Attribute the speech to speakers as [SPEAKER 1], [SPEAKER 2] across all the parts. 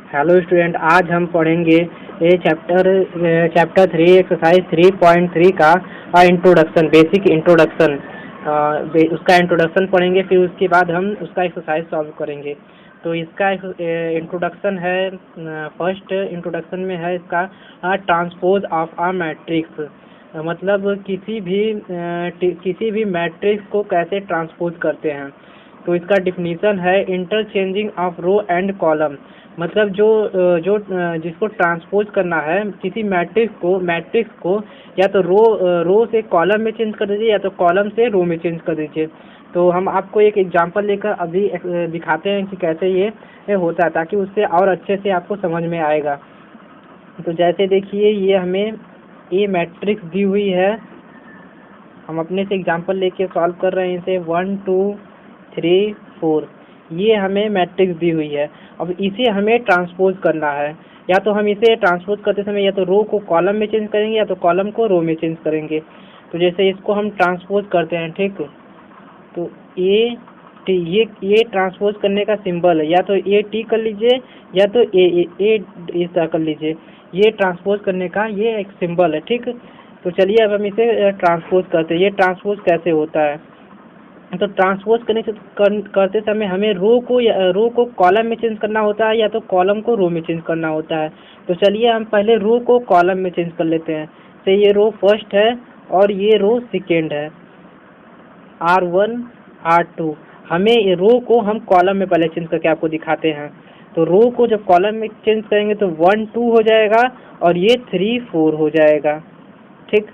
[SPEAKER 1] Hello student, आज हम पढ़ेंगे ये चैप्टर 3 एक्सरसाइज 3.3 का इंट्रोडक्शन, बेसिक इंट्रोडक्शन। उसका इंट्रोडक्शन पढ़ेंगे, फिर उसके बाद हम उसका एक्सरसाइज सॉल्व करेंगे। तो इसका इंट्रोडक्शन है, फर्स्ट इंट्रोडक्शन में है इसका ट्रांसपोज ऑफ अ मैट्रिक्स। मतलब किसी भी मैट्रिक्स को कैसे ट्रांसपोज करते हैं। तो इसका डिफिनीशन है interchanging of row and column. मतलब जिसको ट्रांसपोज करना है किसी मैट्रिक्स को या तो रो से कॉलम में चेंज कर दीजिए या तो कॉलम से रो में चेंज कर दीजिए। तो हम आपको एक एग्जांपल लेकर अभी दिखाते हैं कि कैसे ये होता है, ताकि उससे और अच्छे से आपको समझ में आएगा। तो जैसे देखिए, ये हमें ये मैट्रिक्स दी हुई है, हम अपने से एग्जांपल लेके सॉल्व कर रहे हैं इसे। 1 2 3 4 ये हमें मैट्रिक्स दी हुई है। अब इसे हमें ट्रांसपोज करना है। या तो हम इसे ट्रांसपोज करते समय या तो रो को कॉलम में चेंज करेंगे या तो कॉलम को रो में चेंज करेंगे। तो जैसे इसको हम ट्रांसपोज करते हैं, ठीक। तो ये ट्रांसपोज करने का सिंबल है, या तो ए टी कर लीजिए या तो ए इस तरह कर लीजिए। ये ट्रांसपोज करने का ये एक सिंबल है, ठीक। तो चलिए अब हम इसे ट्रांसपोज करते हैं। ये ट्रांसपोज कैसे होता है, तो ट्रांसपोज करते समय हमें रो को कॉलम में चेंज करना होता है या तो कॉलम को रो में चेंज करना होता है। तो चलिए हम पहले रो को कॉलम में चेंज कर लेते हैं। तो ये रो फर्स्ट है और ये रो सेकेंड है, R1 R2। हमें रो को हम कॉलम में पहले चेंज करके आपको दिखाते हैं। तो रो को जब कॉलम में चेंज करेंगे तो 1 2 हो जाएगा और ये 3 4 हो जाएगा, ठीक।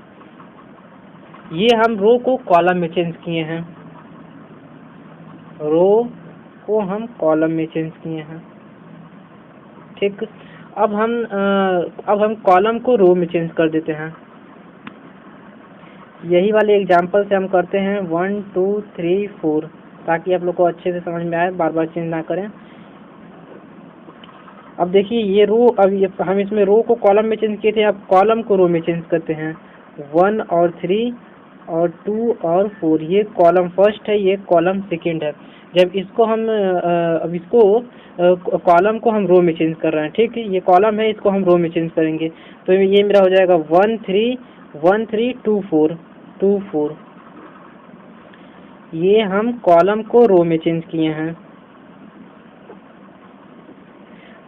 [SPEAKER 1] ये हम रो को कॉलम में चेंज किए हैं, रो को हम कॉलम में चेंज किए हैं, ठीक। अब हम कॉलम को रो में चेंज कर देते हैं। यही वाले एग्जांपल से हम करते हैं 1 2 3 4, ताकि आप लोग को अच्छे से समझ में आए, बार बार चेंज ना करें। अब देखिए ये रो, अब हम इसमें रो को कॉलम में चेंज किए थे, अब कॉलम को रो में चेंज करते हैं। 1 और 3 और 2 और 4, ये कॉलम फर्स्ट है, ये कॉलम सेकेंड है। जब इसको हम अब इसको कॉलम को हम रो में चेंज कर रहे हैं, ठीक है। ये कॉलम है, इसको हम रो में चेंज करेंगे। तो ये मेरा हो जाएगा 1 3 1 3 2 4 2 4। ये हम कॉलम को रो में चेंज किए हैं।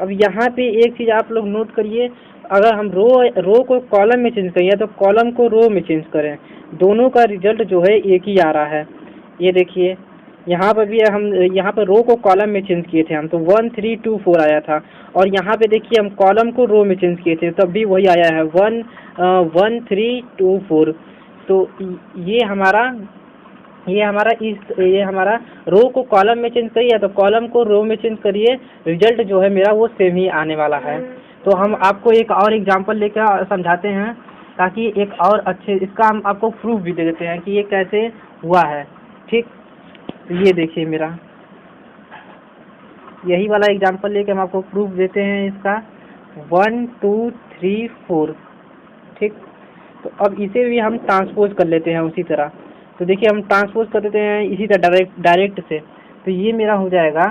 [SPEAKER 1] अब यहाँ पे एक चीज आप लोग नोट करिए, अगर हम रो को कॉलम में चेंज करें या तो कॉलम को रो में चेंज करें, दोनों का रिजल्ट जो है एक ही आ रहा है। ये देखिए, यहाँ पर भी हम यहाँ पर रो को कॉलम में चेंज किए थे हम, तो 1 3 2 4 आया था। और यहाँ पे देखिए हम कॉलम को रो में चेंज किए थे, तब भी वही आया है 1 1 3 2 4। तो ये हमारा रो को कॉलम में चेंज करिए या तो कॉलम को रो में चेंज करिए, रिजल्ट जो है मेरा वो सेम ही आने वाला है। तो हम आपको एक और एग्जांपल लेकर समझाते हैं, ताकि एक और अच्छे इसका हम आपको प्रूफ भी दे देते हैं कि ये कैसे हुआ है, ठीक। तो ये देखिए, मेरा यही वाला एग्जांपल लेके हम आपको प्रूफ देते हैं इसका। 1 2 3 4, ठीक। तो अब इसे भी हम ट्रांसपोज कर लेते हैं उसी तरह। तो देखिए, हम ट्रांसपोज कर देते हैं इसी तरह डायरेक्ट से। तो ये मेरा हो जाएगा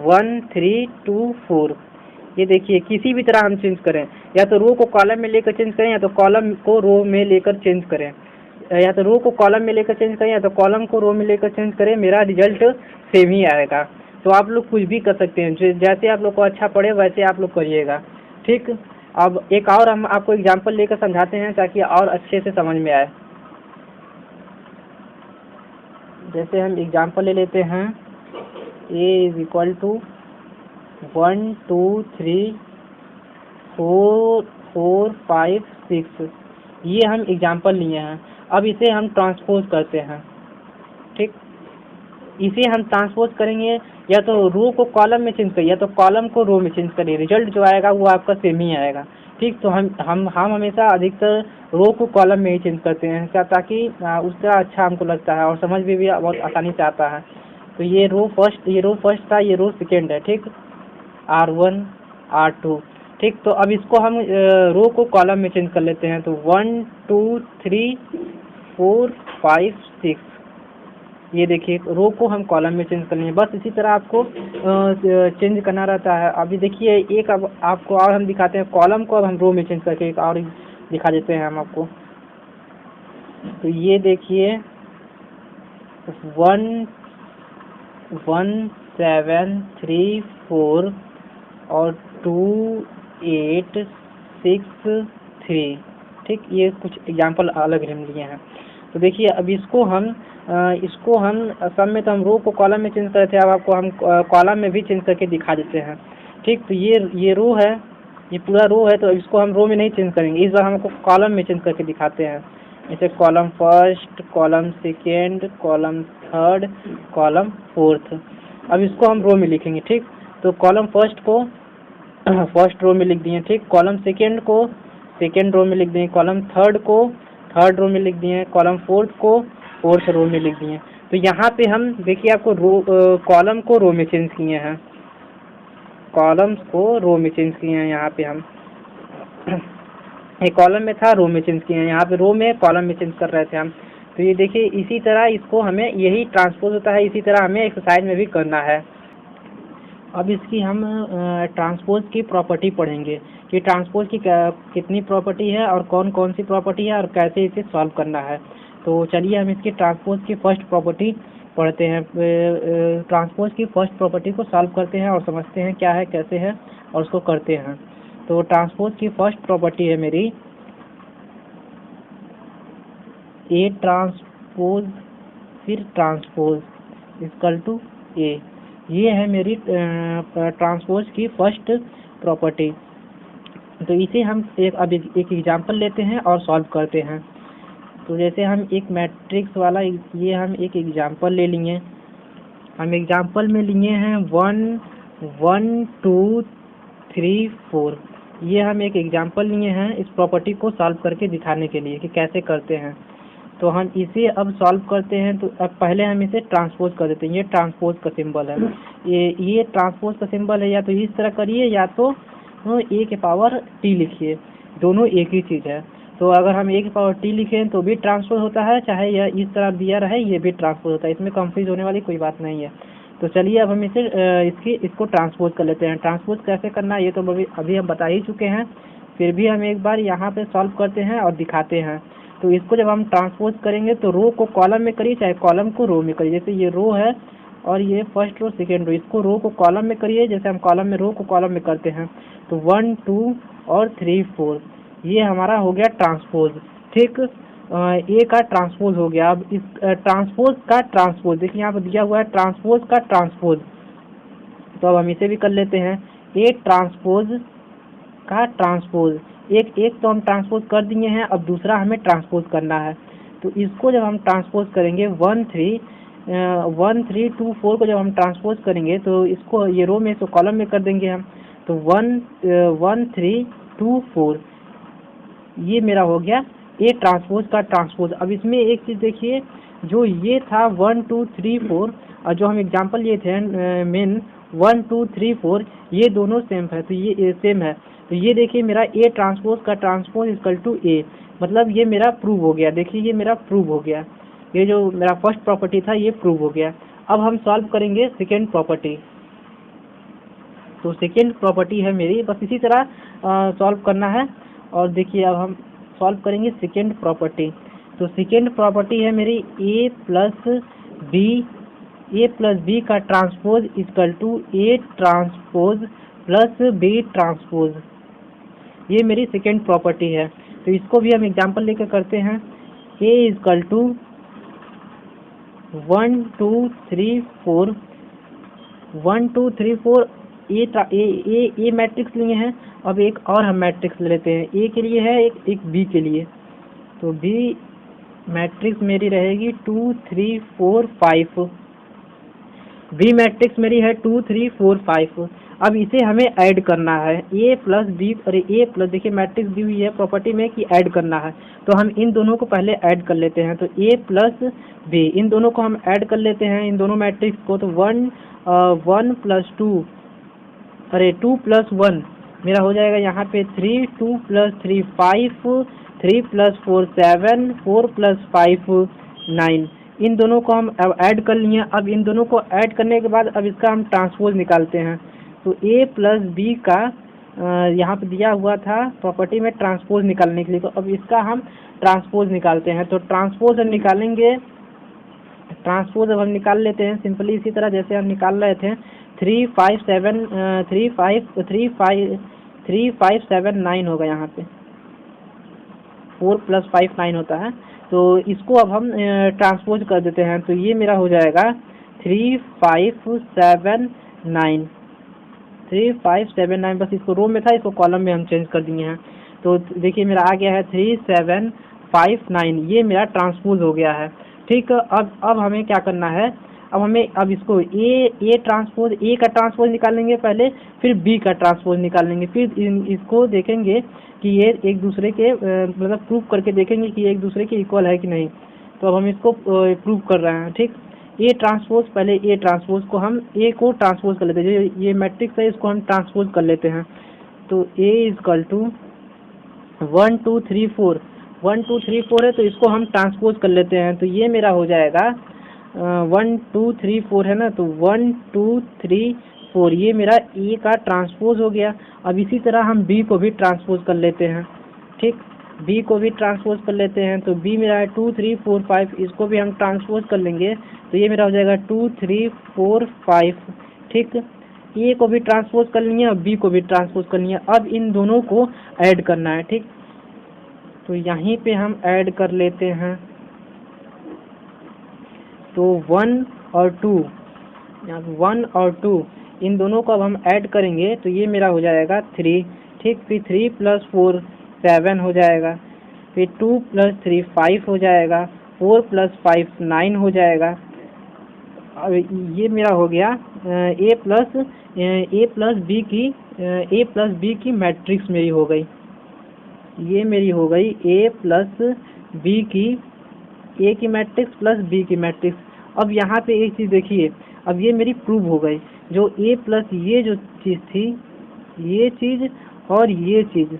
[SPEAKER 1] 1 3 2 4। ये देखिए, किसी भी तरह हम चेंज करें, या तो रो को कॉलम में लेकर चेंज करें या तो कॉलम को रो में लेकर चेंज करें, या तो रो को कॉलम में लेकर चेंज करें या तो कॉलम को रो में लेकर चेंज करें, मेरा रिजल्ट सेम ही आएगा। तो आप लोग कुछ भी कर सकते हैं, जैसे आप लोग को अच्छा पड़े वैसे आप लोग करिएगा, ठीक। अब एक और हम आपको एग्जांपल लेकर समझाते हैं ताकि और अच्छे से समझ में आए। जैसे हम एग्जांपल ले लेते हैं, a इज इक्वल टू 1 2 3 4 4 5 6। ये हम एग्जांपल लिए हैं। अब इसे हम ट्रांसपोज करते हैं, ठीक। इसे हम ट्रांसपोज करेंगे, या तो रो को कॉलम में चेंज करिए या तो कॉलम को रो में चेंज करिए, रिजल्ट जो आएगा वो आपका सेम ही आएगा, ठीक। तो हम हमेशा अधिकतर रो को कॉलम में ही चेंज करते हैं, क्या, ताकि उस तरह अच्छा हमको लगता है और समझ में भी बहुत आसानी से आता है। तो ये रो फर्स्ट था, ये रो सेकेंड है, ठीक। R1 R2, ठीक। तो अब इसको हम रो को कॉलम में चेंज कर लेते हैं। तो 1 2 3 4 5 6, ये देखिए रो को हम कॉलम में चेंज कर लेंगे। बस इसी तरह आपको चेंज करना रहता है। अभी देखिए एक अब आपको और हम दिखाते हैं, कॉलम को अब हम रो में चेंज करके एक और दिखा देते हैं हम आपको। तो ये देखिए 1 1 7 3 4 और 2 8 6 3, ठीक, ये कुछ एग्जाम्पल अलग हम लिए हैं। तो देखिए अब इसको हम सब में तो हम रो को कॉलम में चेंज करते थे, अब आपको हम कॉलम में भी चेंज करके दिखा देते हैं, ठीक। तो ये रो है, ये पूरा रो है, तो इसको हम रो में नहीं चेंज करेंगे, इस बार हमको कॉलम में चेंज करके दिखाते हैं। जैसे column first, column second, column third, column fourth. अब इसको हम रो में लिखेंगे, ठीक। तो कॉलम फर्स्ट को फर्स्ट रो में लिख दिए, ठीक। कॉलम सेकेंड को सेकेंड रो में लिख दिए, कॉलम थर्ड को थर्ड रो में लिख दिए, कॉलम फोर्थ को फोर्थ रो में लिख दिए। तो यहाँ पे हम देखिए आपको कॉलम को रो में चेंज किए हैं, कॉलम्स को रो में चेंज किए हैं। यहाँ पे हम एक कॉलम में था, रो में चेंज किए हैं, यहाँ पे रो में कॉलम में चेंज कर रहे थे हम। तो ये देखिए इसी तरह इसको हमें, यही ट्रांसपोज होता है, इसी तरह हमें एक्सरसाइज में भी करना है। अब इसकी हम ट्रांसपोज की प्रॉपर्टी पढ़ेंगे कि ट्रांसपोज की कितनी प्रॉपर्टी है और कौन कौन सी प्रॉपर्टी है और कैसे इसे सॉल्व करना है। तो चलिए हम इसकी ट्रांसपोज की फर्स्ट प्रॉपर्टी पढ़ते हैं। ट्रांसपोज की फर्स्ट प्रॉपर्टी को सॉल्व करते हैं और समझते हैं क्या है, कैसे है, और उसको करते हैं। तो ट्रांसपोज की फर्स्ट प्रॉपर्टी है मेरी ए ट्रांसपोज फिर ट्रांसपोज इक्वल टू ए। ये है मेरी ट्रांसपोज की फर्स्ट प्रॉपर्टी। तो इसे हम अब एक एग्जांपल लेते हैं और सॉल्व करते हैं। तो जैसे हम एक मैट्रिक्स वाला ये हम एक एग्जांपल ले लिए, हम एग्जांपल में लिए हैं 1 1 2 3 4। ये हम एक एग्जांपल लिए हैं इस प्रॉपर्टी को सॉल्व करके दिखाने के लिए कि कैसे करते हैं। तो हम इसे अब सॉल्व करते हैं। तो अब पहले हम इसे ट्रांसपोज कर देते हैं। ये ट्रांसपोज का सिंबल है, ये ट्रांसपोज का सिंबल है। या तो इस तरह करिए या तो ए के पावर टी लिखिए, दोनों एक ही चीज़ है। तो अगर हम ए की पावर टी लिखें तो भी ट्रांसपोज होता है, चाहे यह इस तरह दिया रहे ये भी ट्रांसपोज होता है, इसमें कंफ्यूज होने वाली कोई बात नहीं है। तो चलिए अब हम इसको ट्रांसपोज कर लेते हैं। ट्रांसपोज कैसे करना है ये तो अभी हम बता ही चुके हैं, फिर भी हम एक बार यहाँ पे सॉल्व करते हैं और दिखाते हैं। तो इसको जब हम ट्रांसपोज करेंगे तो रो को कॉलम में करिए, चाहे कॉलम को रो में करिए। जैसे ये रो है और ये फर्स्ट रो सेकेंड रो, इसको रो को कॉलम में करिए जैसे हम कॉलम में रो को कॉलम में करते हैं। तो 1 2 और 3 4 ये हमारा हो गया ट्रांसपोज, ठीक। ए का ट्रांसपोज हो गया। अब इस ट्रांसपोज का ट्रांसपोज देखिए यहाँ पर दिया हुआ है, ट्रांसपोज का ट्रांसपोज। तो अब हम इसे भी कर लेते हैं, ए ट्रांसपोज का ट्रांसपोज। एक तो हम ट्रांसपोज कर दिए हैं, अब दूसरा हमें ट्रांसपोज करना है। तो इसको जब हम ट्रांसपोज करेंगे 1 3 2 4 को जब हम ट्रांसपोज करेंगे तो इसको ये रो में तो कॉलम में कर देंगे हम। तो 1 3 2 4 ये मेरा हो गया ए ट्रांसपोज का ट्रांसपोज। अब इसमें एक चीज़ देखिए, जो ये था 1 2 3 4 और जो हम एग्जांपल लिए थे मेन 1 2 3 4 ये दोनों सेम है। तो ये सेम है, तो ये देखिए मेरा ए ट्रांसपोज का ट्रांसपोज इक्वल टू ए, मतलब ये मेरा प्रूव हो गया। देखिए ये मेरा प्रूव हो गया, ये जो मेरा फर्स्ट प्रॉपर्टी था ये प्रूव हो गया। अब हम सॉल्व करेंगे सेकेंड प्रॉपर्टी। तो सेकेंड प्रॉपर्टी है मेरी, बस इसी तरह सॉल्व करना है। और देखिए अब हम सॉल्व करेंगे सेकेंड प्रॉपर्टी। तो सेकेंड प्रॉपर्टी है मेरी ए प्लस बी का transpose equal to A transpose plus B transpose. ये मेरी सेकेंड प्रॉपर्टी है। तो इसको भी हम एग्जांपल लेकर करते हैं। ए इक्वल टू 1 2 3 4 1 2 3 4 ए मैट्रिक्स लिए हैं। अब एक और हम मैट्रिक्स ले लेते हैं, ए के लिए है एक बी के लिए। तो बी मैट्रिक्स मेरी रहेगी 2 3 4 5। बी मैट्रिक्स मेरी है 2 3 4 5। अब इसे हमें ऐड करना है, ए प्लस बी, अरे ए प्लस, देखिए मैट्रिक्स दी हुई है प्रॉपर्टी में कि ऐड करना है। तो हम इन दोनों को पहले ऐड कर लेते हैं। तो ए प्लस बी इन दोनों को हम ऐड कर लेते हैं, इन दोनों मैट्रिक्स को। तो 1 प्लस 2, अरे 2 प्लस 1 मेरा हो जाएगा यहाँ पे 3, 2 प्लस 3 5, 3 प्लस 4 7, 4 प्लस 5 9। इन दोनों को हम अब ऐड कर लिए। अब इन दोनों को ऐड करने के बाद अब इसका हम ट्रांसपोज निकालते हैं। तो ए प्लस बी का यहाँ पे दिया हुआ था प्रॉपर्टी में ट्रांसपोज निकालने के लिए, तो अब इसका हम ट्रांसपोज निकालते हैं। तो ट्रांसपोज हम निकालेंगे, ट्रांसपोज अब हम निकाल लेते हैं सिंपली इसी तरह जैसे हम निकाल रहे थे। 3579 होगा, यहाँ पे 4 + 5 9 होता है। तो इसको अब हम ट्रांसपोज कर देते हैं। तो ये मेरा हो जाएगा 3579, बस इसको रो में था, इसको कॉलम में हम चेंज कर दिए हैं। तो देखिए मेरा आ गया है 3759, ये मेरा ट्रांसपोज हो गया है। ठीक, अब हमें क्या करना है, अब इसको ए ट्रांसपोज, ए का ट्रांसपोज निकालेंगे पहले, फिर बी का ट्रांसपोज निकालेंगे, फिर इसको देखेंगे कि ये एक दूसरे के मतलब प्रूव करके देखेंगे कि ये एक दूसरे के इक्वल है कि नहीं। तो अब हम इसको प्रूव कर रहे हैं। ठीक, ए ट्रांसपोज, पहले ए ट्रांसपोज को हम ए को ट्रांसपोज कर लेते हैं, ये मैट्रिक्स है इसको हम ट्रांसपोज कर लेते हैं। तो ए इक्वल टू 1 2 3 4, 1 2 3 4 है, तो इसको हम ट्रांसपोज कर लेते हैं। तो ये मेरा हो जाएगा 1 2 3 4 है ना, तो 1 2 3 4, ये मेरा ए का ट्रांसपोज हो गया। अब इसी तरह हम बी को भी ट्रांसपोज कर लेते हैं। ठीक, बी को भी ट्रांसपोज कर लेते हैं। तो बी मेरा है 2 3 4 5, इसको भी हम ट्रांसपोज कर लेंगे। तो ये मेरा हो जाएगा 2 3 4 5। ठीक, ए को भी ट्रांसपोज कर लिया, बी को भी ट्रांसपोज कर लिया। अब इन दोनों को ऐड करना है। ठीक, तो यहीं पे हम ऐड कर लेते हैं। तो 1 और 2, यहाँ 1 और 2 इन दोनों को अब हम ऐड करेंगे। तो ये मेरा हो जाएगा 3। ठीक, फिर 3 + 4 7 हो जाएगा, फिर 2 + 3 5 हो जाएगा, 4 + 5 9 हो जाएगा। अब ये मेरा हो गया ए प्लस बी की मैट्रिक्स मेरी हो गई। ये मेरी हो गई ए प्लस बी की, ए की मैट्रिक्स प्लस बी की मैट्रिक्स। अब यहाँ पे एक चीज़ देखिए, अब ये मेरी प्रूव हो गई। जो ए प्लस ये जो चीज़ थी, ये चीज़ और ये चीज़,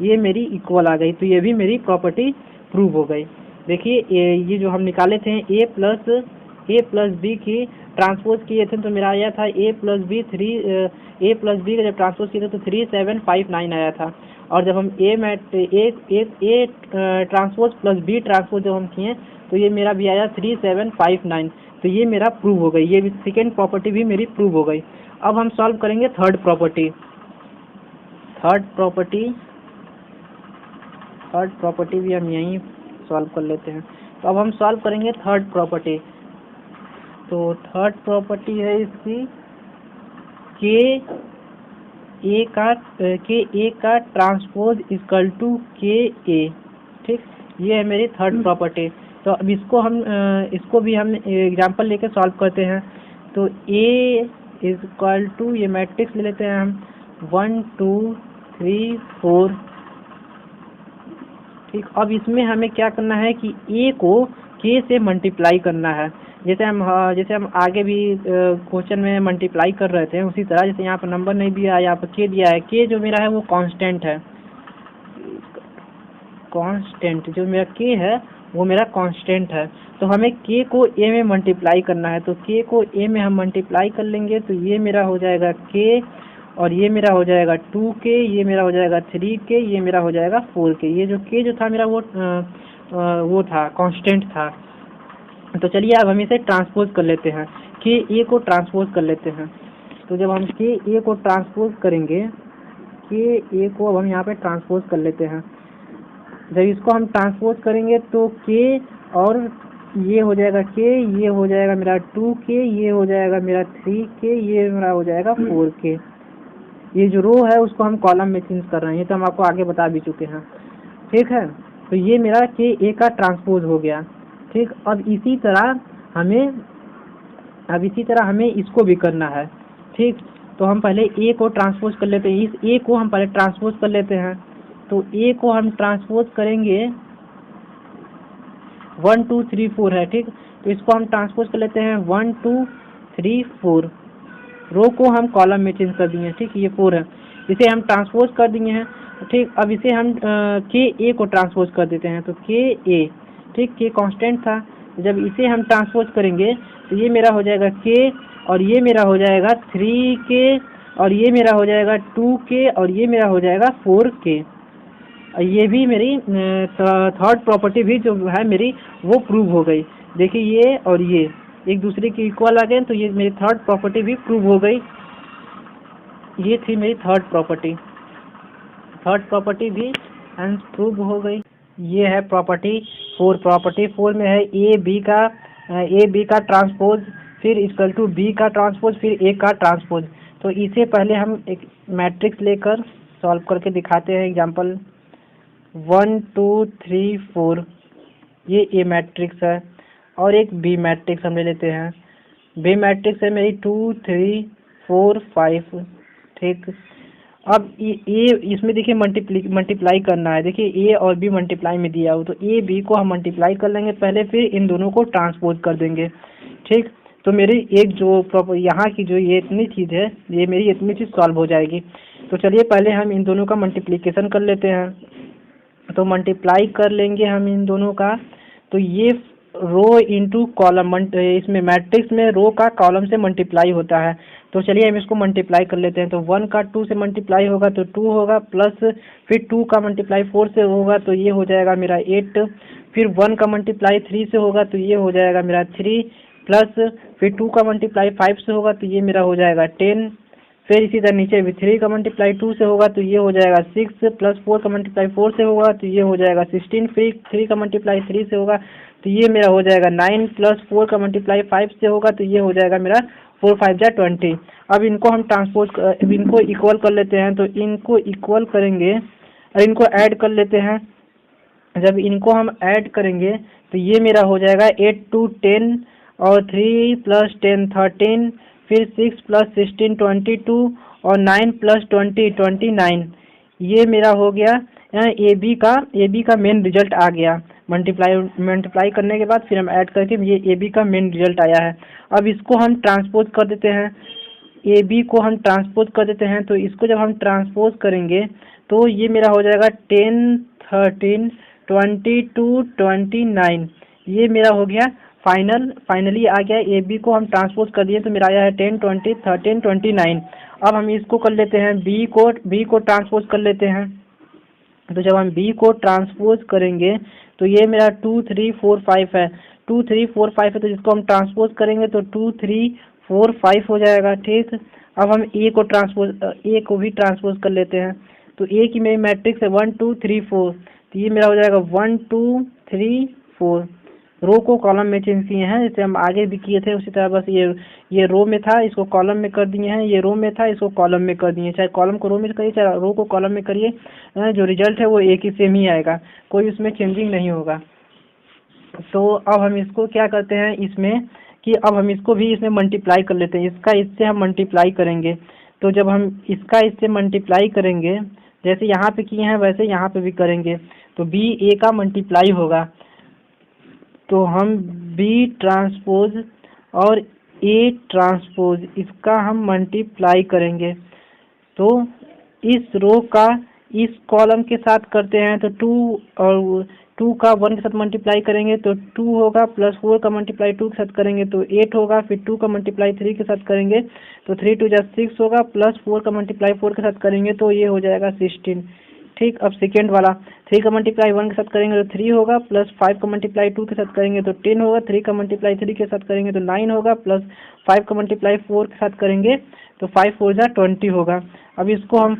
[SPEAKER 1] ये मेरी इक्वल आ गई। तो ये भी मेरी प्रॉपर्टी प्रूव हो गई। देखिए ये जो हम निकाले थे ए प्लस बी की ट्रांसपोज किए थे, तो मेरा आया था ए प्लस बी का जब ट्रांसपोज किए थे तो 3759 आया था। और जब हम A transpose plus B transpose जब हम किए तो ये मेरा भी आया 3759। तो ये मेरा प्रूव हो गई, ये भी सेकेंड प्रॉपर्टी भी मेरी प्रूव हो गई। अब हम सॉल्व करेंगे थर्ड प्रॉपर्टी भी हम यहीं सॉल्व कर लेते हैं। तो अब हम सॉल्व करेंगे थर्ड प्रॉपर्टी। तो थर्ड प्रॉपर्टी है इसकी के ए का ट्रांसपोज इक्वल टू के ए। ठीक, ये है मेरी थर्ड प्रॉपर्टी। तो अब इसको भी हम एग्जांपल लेके सॉल्व करते हैं। तो ए इक्वल टू, ये मैट्रिक्स ले लेते हैं हम 1 2 3 4। ठीक, अब इसमें हमें क्या करना है कि ए को के से मल्टीप्लाई करना है। जैसे हम आगे भी क्वेश्चन में मल्टीप्लाई कर रहे थे, उसी तरह जैसे यहाँ पर नंबर नहीं दिया है, यहाँ पर के दिया है। के जो मेरा है वो कांस्टेंट है, जो मेरा के है वो मेरा कांस्टेंट है। तो हमें के को ए में मल्टीप्लाई करना है। तो के को ए में हम मल्टीप्लाई कर लेंगे। तो ये मेरा हो जाएगा के, और ये मेरा हो जाएगा 2k, ये मेरा हो जाएगा 3k, ये मेरा हो जाएगा 4k। ये जो k जो था मेरा वो था कांस्टेंट था। तो चलिए अब हम इसे ट्रांसपोज कर लेते हैं, के ए को ट्रांसपोज कर लेते हैं। तो जब हम के ए को ट्रांसपोज करेंगे, के ए को अब हम यहाँ पे ट्रांसपोज कर लेते हैं। जब इसको हम ट्रांसपोज करेंगे तो के और ये हो जाएगा के, ये हो जाएगा मेरा 2k, ये हो जाएगा मेरा 3k, ये मेरा हो जाएगा 4k। ये जो रो है उसको हम कॉलम में चेंज कर रहे हैं, तो हम आपको आगे बता भी चुके हैं। ठीक है, तो ये मेरा के ए का ट्रांसपोज हो गया। ठीक, अब इसी तरह हमें इसको भी करना है। ठीक, तो हम पहले ए को ट्रांसपोज कर लेते हैं, इस ए को हम पहले ट्रांसपोज कर लेते हैं। तो ए को हम ट्रांसपोज करेंगे 1 2 3 4 है। ठीक, तो इसको हम ट्रांसपोज कर लेते हैं 1 2 3 4। रो को हम कॉलम में चेंज कर दिए हैं। ठीक, ये 4 है, इसे हम ट्रांसपोज कर दिए हैं। ठीक, अब इसे हम के ए को ट्रांसपोज कर देते हैं। तो के ए, ठीक, के कांस्टेंट था, जब इसे हम ट्रांसपोज करेंगे तो ये मेरा हो जाएगा k, और ये मेरा हो जाएगा 3k, और ये मेरा हो जाएगा 2k, और ये मेरा हो जाएगा 4k। ये भी मेरी थर्ड प्रॉपर्टी भी जो है मेरी वो प्रूव हो गई। देखिए ये और ये एक दूसरे के इक्वल आ गए, तो ये मेरी थर्ड प्रॉपर्टी भी प्रूव हो गई। ये थी मेरी थर्ड प्रॉपर्टी भी एंड प्रूव हो गई। ये है प्रॉपर्टी 4। प्रॉपर्टी 4 में है ए बी का ट्रांसपोज, फिर इक्वल टू बी का ट्रांसपोज, फिर ए का ट्रांसपोज। तो इसे पहले हम एक मैट्रिक्स लेकर सॉल्व करके दिखाते हैं। एग्जांपल 1 2 3 4, ये ए मैट्रिक्स है, और एक बी मैट्रिक्स हम ले लेते हैं। बी मैट्रिक्स है मेरी 2 3 4 5। ठीक, अब ए इसमें देखिए मल्टीप्लाई करना है। देखिए ए और बी मल्टीप्लाई में दिया हो, तो ए बी को हम मल्टीप्लाई कर लेंगे पहले, फिर इन दोनों को ट्रांसपोज कर देंगे। ठीक, तो मेरी एक जो यहाँ की जो ये इतनी चीज़ है, ये मेरी इतनी चीज़ सॉल्व हो जाएगी। तो चलिए पहले हम इन दोनों का मल्टीप्लिकेशन कर लेते हैं। तो मल्टीप्लाई कर लेंगे हम इन दोनों का, तो ये रो इंटू कॉलम, इसमें मैट्रिक्स में रो का कॉलम से मल्टीप्लाई होता है। तो चलिए हम इसको मल्टीप्लाई कर लेते हैं। तो 1 का 2 से मल्टीप्लाई होगा तो 2 होगा, प्लस फिर 2 का मल्टीप्लाई 4 से होगा तो ये हो जाएगा मेरा 8, फिर 1 का मल्टीप्लाई 3 से होगा तो ये हो जाएगा मेरा 3, प्लस फिर 2 का मल्टीप्लाई 5 से होगा तो ये मेरा हो जाएगा 10, फिर इसी तरह नीचे भी 3 का मल्टीप्लाई 2 से होगा तो ये हो जाएगा 6, प्लस 4 का मल्टीप्लाई 4 से होगा तो ये हो जाएगा 16, फिर 3 का मल्टीप्लाई 3 से होगा तो ये मेरा हो जाएगा 9, प्लस 4 का मल्टीप्लाई 5 से होगा तो ये हो जाएगा मेरा 4 5 जा 20। अब इनको हम इनको इक्वल कर लेते हैं। तो इनको इक्वल करेंगे और इनको ऐड कर लेते हैं। जब इनको हम ऐड करेंगे तो ये मेरा हो जाएगा 8 2 10, और 3 प्लस 10 13, फिर 6 प्लस 16 22, और 9 प्लस 20 29। ये मेरा हो गया ए बी का मेन रिजल्ट आ गया। मल्टीप्लाई करने के बाद फिर हम ऐड करके ये ए बी का मेन रिजल्ट आया है। अब इसको हम ट्रांसपोज कर देते हैं, ए बी को हम ट्रांसपोज कर देते हैं। तो इसको जब हम ट्रांसपोज करेंगे तो ये मेरा हो जाएगा 10 13 22 29। ये मेरा हो गया फाइनली आ गया। ए बी को हम ट्रांसपोज कर दिए तो मेरा आया है 10 20 13 29। अब हम इसको कर लेते हैं, बी को ट्रांसपोज कर लेते हैं। तो जब हम बी को ट्रांसपोज करेंगे तो ये मेरा 2 3 4 5 है, 2 3 4 5 है, तो जिसको हम ट्रांसपोज करेंगे तो 2 3 4 5 हो जाएगा। ठीक, अब हम ए को भी ट्रांसपोज कर लेते हैं। तो ए की मेरी मैट्रिक्स है 1 2 3 4, तो ये मेरा हो जाएगा 1 2 3 4। रो को कॉलम में चेंज किए हैं, जैसे हम आगे भी किए थे उसी तरह, बस ये रो में था इसको कॉलम में कर दिए हैं, ये रो में था इसको कॉलम में कर दिए। चाहे कॉलम को रो में करिए चाहे रो को कॉलम में करिए, जो रिजल्ट है वो एक ही सेम ही आएगा, कोई उसमें चेंजिंग नहीं होगा। तो अब हम इसको क्या करते हैं इसमें कि अब हम इसको भी इसमें मल्टीप्लाई कर लेते हैं। इसका इससे हम मल्टीप्लाई करेंगे। तो जब हम इसका इससे मल्टीप्लाई करेंगे, जैसे यहाँ पे किए हैं वैसे यहाँ पे भी करेंगे, तो बी ए का मल्टीप्लाई होगा। तो हम बी ट्रांसपोज और ए ट्रांसपोज इसका हम मल्टीप्लाई करेंगे। तो इस रो का इस कॉलम के साथ करते हैं तो 2, और 2 का 1 के साथ मल्टीप्लाई करेंगे तो 2 होगा, प्लस 4 का मल्टीप्लाई 2 के साथ करेंगे तो 8 होगा, फिर 2 का मल्टीप्लाई 3 के साथ करेंगे तो 3 2 जा 6 होगा, प्लस 4 का मल्टीप्लाई 4 के साथ करेंगे तो ये हो जाएगा 16। ठीक, अब सेकेंड वाला 3 का मल्टीप्लाई 1 के साथ करेंगे तो 3 होगा, प्लस 5 का मल्टीप्लाई 2 के साथ करेंगे तो 10 होगा, 3 का मल्टीप्लाई 3 के साथ करेंगे तो 9 होगा, प्लस 5 का मल्टीप्लाई 4 के साथ करेंगे तो 5 4 जा 20 होगा। अब इसको हम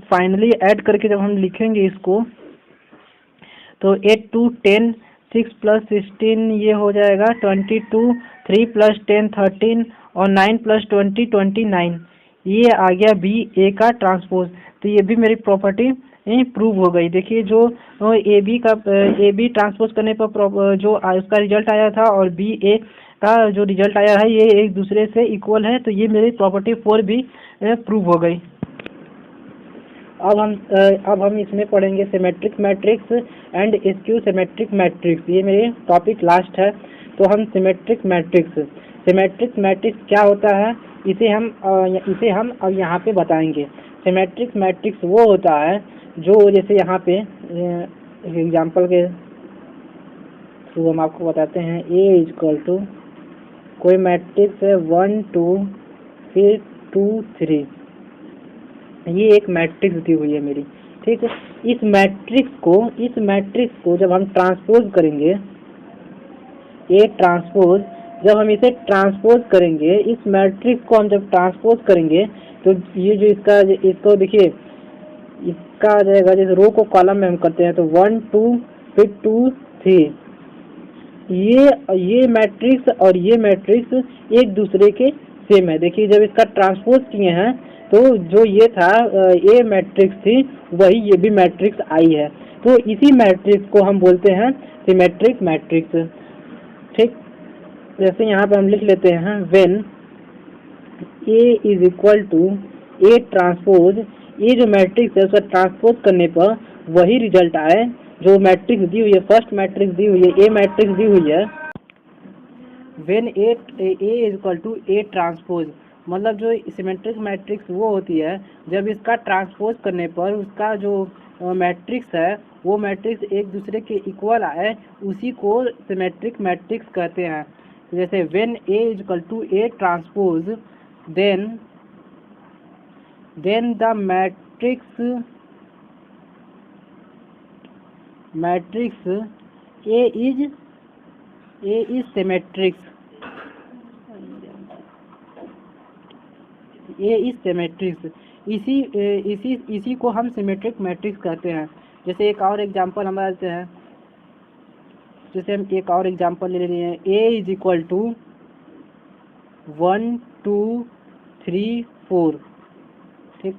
[SPEAKER 1] फाइनली ऐड करके जब हम लिखेंगे इसको तो 8 2 10, 6 प्लस 16 ये हो जाएगा 22, 3 प्लस 10 13, और 9 प्लस 20 29। ये आ गया बी ए का ट्रांसपोज। तो ये भी मेरी प्रॉपर्टी प्रूव हो गई। देखिए जो ए बी ट्रांसपोज करने पर जो उसका रिजल्ट आया था और बी ए का जो रिजल्ट आया है ये एक दूसरे से इक्वल है, तो ये मेरी प्रॉपर्टी 4 भी प्रूव हो गई। अब हम इसमें पढ़ेंगे symmetric matrix and skew symmetric matrix. ये मेरे टॉपिक लास्ट है। तो हम सिमेट्रिक मैट्रिक्स क्या होता है इसे हम अब यहाँ पे बताएंगे। सिमेट्रिक मैट्रिक्स वो होता है जो जैसे यहाँ पे एग्जाम्पल के तो हम आपको बताते हैं ए इक्वल टू कोई मैट्रिक्स है 1 2 फिर 2 3, ये एक मैट्रिक्स दी हुई है मेरी, ठीक है। इस मैट्रिक्स को जब हम ट्रांसपोज करेंगे, ए ट्रांसपोज, जब हम इसे ट्रांसपोज करेंगे, इस मैट्रिक्स को हम जब ट्रांसपोज करेंगे तो ये जो इसको देखिए, इसका आ जाएगा, जैसे रो को कॉलम में हम करते हैं तो 1 2 फिर 2 3, ये मैट्रिक्स और ये मैट्रिक्स एक दूसरे के सेम है। देखिए जब इसका ट्रांसपोज किए हैं तो जो ये था ए मैट्रिक्स थी, वही ये भी मैट्रिक्स आई है। तो इसी मैट्रिक्स को हम बोलते हैं सिमेट्रिक मैट्रिक्स, ठीक। जैसे यहाँ पे हम लिख लेते हैं when A is equal to A transpose, ये जो मैट्रिक्स है उसका ट्रांसपोज करने पर वही रिजल्ट आए जो मैट्रिक्स दी हुई है, फर्स्ट मैट्रिक्स दी हुई है, ए मैट्रिक्स दी हुई है। When A is equal to A transpose, मतलब जो सिमेट्रिक मैट्रिक्स वो होती है जब इसका ट्रांसपोज करने पर उसका जो मैट्रिक्स है वो मैट्रिक्स एक दूसरे के इक्वल आए, उसी को सिमेट्रिक मैट्रिक्स कहते हैं। जैसे when A is equal to A transpose then the matrix A is symmetric, इसी को हम सिमेट्रिक मैट्रिक्स कहते हैं। जैसे एक और एग्जांपल हम लेते हैं, जैसे हम एक और एग्जांपल ले रहे हैं, ए इज इक्वल टू 1 2 3 4, ठीक।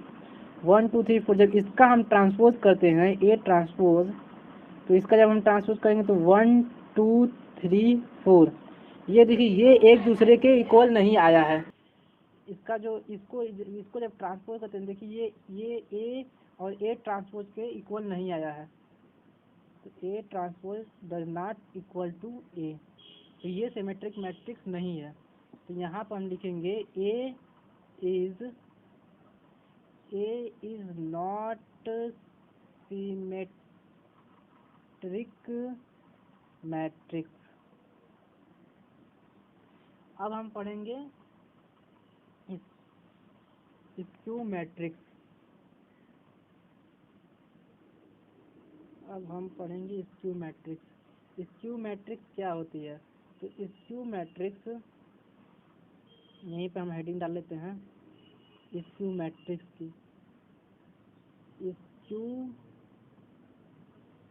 [SPEAKER 1] 1 2 3 4 जब इसका हम ट्रांसपोज करते हैं ए ट्रांसपोज, तो इसका जब हम ट्रांसपोज करेंगे तो 1 2 3 4, ये देखिए ये एक दूसरे के इक्वल नहीं आया है। इसका जो इसको जब ट्रांसपोज करते हैं, देखिए ये ए और ए ट्रांसपोज के इक्वल नहीं आया है, तो A transpose does not equal to A, तो ये सिमेट्रिक मैट्रिक्स नहीं है। तो यहाँ पर हम लिखेंगे ए इज नॉट सिमेट्रिक मैट्रिक्स। अब हम पढ़ेंगे स्क्यू मैट्रिक्स। स्क्यू मैट्रिक्स क्या होती है? तो स्क्यू मैट्रिक्स, यहीं पे हम हेडिंग डाल लेते हैं स्क्यू मैट्रिक्स की, स्क्यू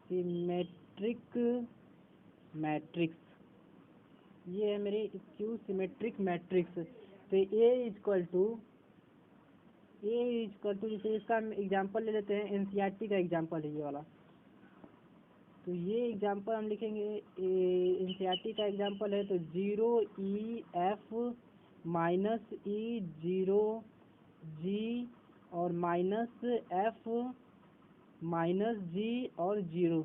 [SPEAKER 1] सिमेट्रिक मैट्रिक्स, ये है मेरी स्क्यू सिमेट्रिक मैट्रिक्स। तो ए इक्वल टू जैसे इसका एग्जांपल ले लेते हैं, एनसीईआरटी का एग्जांपल है ये वाला। तो ये एग्जांपल हम लिखेंगे, एनसीईआरटी का एग्जांपल है तो 0 E F -E 0 G और -F -G और 0।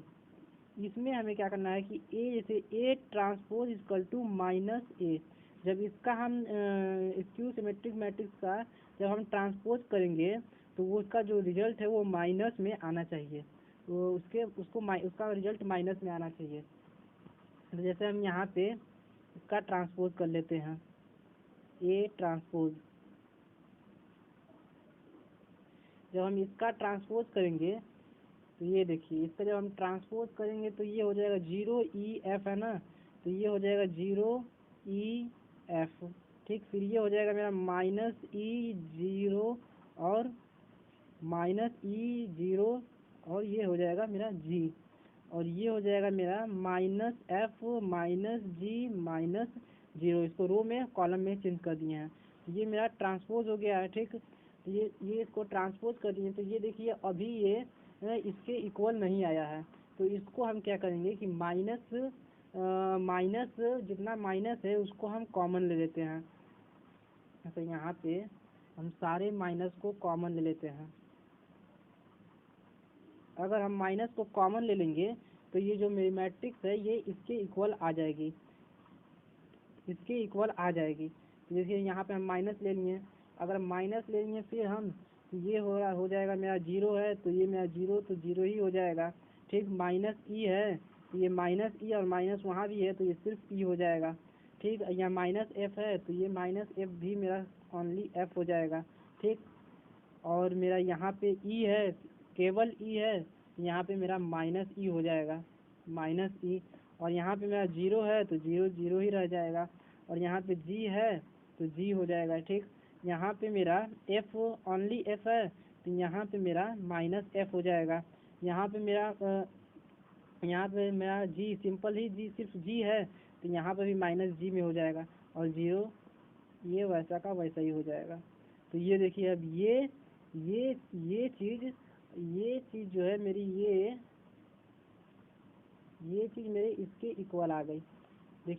[SPEAKER 1] इसमें हमें क्या करना है कि ए, जैसे A transpose equal to -A, जब इसका हम स्क्यू सिमेट्रिक मैट्रिक्स का जब हम ट्रांसपोज करेंगे तो वो उसका जो रिजल्ट है वो माइनस में आना चाहिए, तो उसका रिजल्ट माइनस में आना चाहिए। तो जैसे हम यहाँ पे इसका ट्रांसपोज कर लेते हैं, ए ट्रांसपोज, जब हम इसका ट्रांसपोज करेंगे तो ये देखिए, इसका जब हम ट्रांसपोज करेंगे तो ये हो जाएगा 0 E F है ना, तो ये हो जाएगा 0 E F, ठीक। फिर ये हो जाएगा मेरा -E 0 और -E 0 और ये हो जाएगा मेरा G, और ये हो जाएगा मेरा -F -G -0। इसको रो में कॉलम में चेंज कर दिए हैं, ये मेरा ट्रांसपोज हो गया है, ठीक। तो ये इसको ट्रांसपोज कर दिए, तो ये देखिए अभी ये इसके इक्वल नहीं आया है, तो इसको हम क्या करेंगे कि माइनस जितना माइनस है उसको हम कॉमन ले लेते हैं। तो यहाँ पे हम सारे माइनस को कॉमन ले लेते हैं। अगर हम माइनस को कॉमन ले लेंगे तो ये जो मेरी मैट्रिक्स है ये इसके इक्वल आ जाएगी, जैसे यहाँ पे हम माइनस ले लिए, अगर माइनस ले लिए फिर हम ये हो जाएगा मेरा 0 है, तो ये मेरा 0 तो 0 ही हो जाएगा, ठीक। -E है तो ये माइनस ई और माइनस वहाँ भी है तो ये सिर्फ ई हो जाएगा। ठीक, यहाँ माइनस एफ है तो ये माइनस एफ भी मेरा ओनली एफ हो जाएगा। ठीक, और मेरा यहाँ पे ई है, केवल ई है, यहाँ पे मेरा माइनस ई हो जाएगा, माइनस ई। और यहाँ पे मेरा जीरो है तो जीरो जीरो ही रह जाएगा, और यहाँ पे जी है तो जी हो जाएगा। ठीक, यहाँ पे मेरा एफ ओनली एफ है तो यहाँ पे मेरा माइनस एफ हो जाएगा। यहाँ पे मेरा जी सिंपल ही जी सिर्फ जी है तो यहाँ पे भी माइनस जी में हो जाएगा, और जीरो ये वैसा का वैसा ही हो जाएगा। तो ये देखिए अब ये चीज़ जो है मेरी ये चीज़ मेरे इसके इक्वल आ गई। देखिए